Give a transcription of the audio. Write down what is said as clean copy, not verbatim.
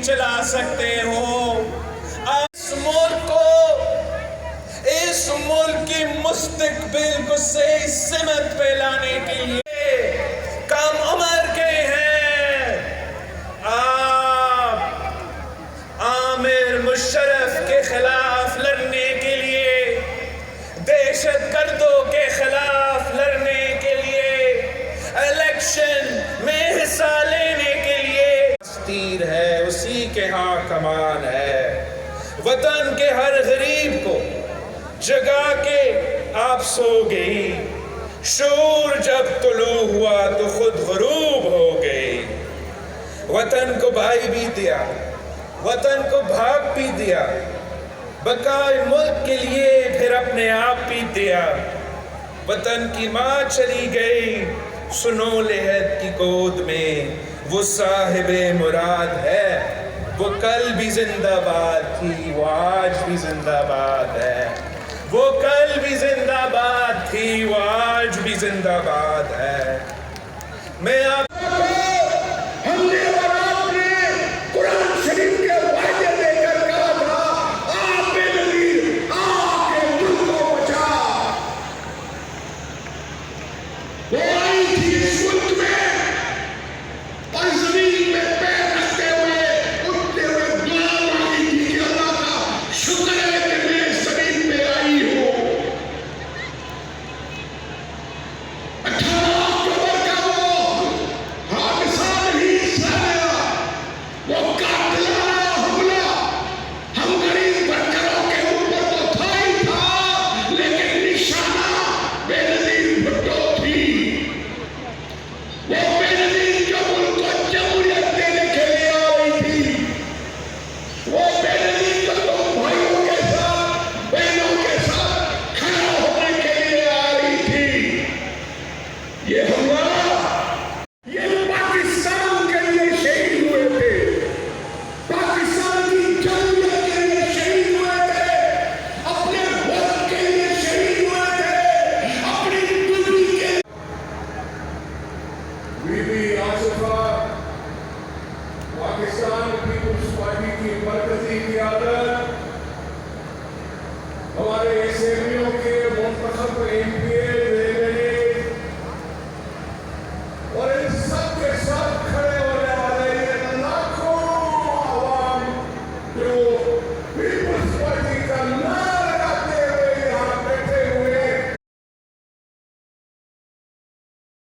چلا سکتے ہو۔ اس ملک کو، اس ملک کی مستقبل کو صحیح سمت پہ لانے کے لیے کم عمر کے ہیں آپ عامر مشرف کے خلاف لڑنے کے لیے، دہشت گردوں کے خلاف لڑنے کے لیے، الیکشن میں حصہ لینے کے لیے تیر ہے، اسی کے ہاں کمان ہے۔ وطن کے ہر غریب کو جگا کے آپ سو گئی، شعور جب طلوع ہوا تو خود غروب ہو گئی۔ وطن کو بھائی بھی دیا، وطن کو بھاگ بھی دیا، بقائے ملک کے لیے پھر اپنے آپ بھی دیا۔ وطن کی ماں چلی گئی سنو لحد کی گود میں، وہ صاحب مراد ہے، وہ کل بھی زندہ باد تھی، وہ آج بھی زندہ باد ہے، وہ کل بھی زندہ باد تھی، وہ آج بھی زندہ باد ہے۔ میں آپ ہم نے اور آپ نے قرآن شریف کے وعدے دے کر کہا تھا، آپ بے نظیر آ کے ملک کو بچا۔ وہ آئی تھی اس ملک میں اور زمین میں پیر رکھتے ہوئے اٹھتے ہوئے دعا مانگی تھی کہ اللہ کا شکر ہے کہ میں زمین پہ آئی ہوں۔ 18 اکتوبر کا وہ حادثہ نہیں سہایا، وہ قاتلانہ حملہ ہم غریب ورکروں کے اوپر تو تھا ہی تھا، لیکن نشانہ بے نظیر بھٹو تھی۔ وہ بے نظیر جو ملک کو جمہوریت دینے کے لیے آئی تھی، وہ بے نظیر جو تم بھائیوں کے ساتھ بہنوں کے ساتھ کھڑا ہونے کے لیے آئی تھی۔ یہ حملہ یہ پاکستان کے لیے شہید ہوئے تھے، پاکستان کی جمہوریت کے لیے شہید ہوئے تھے، اپنے ملک کے لیے شہید ہوئے تھے، اپنی بیوی کے بی بی آصفہ پاکستان پیپلز پارٹی کی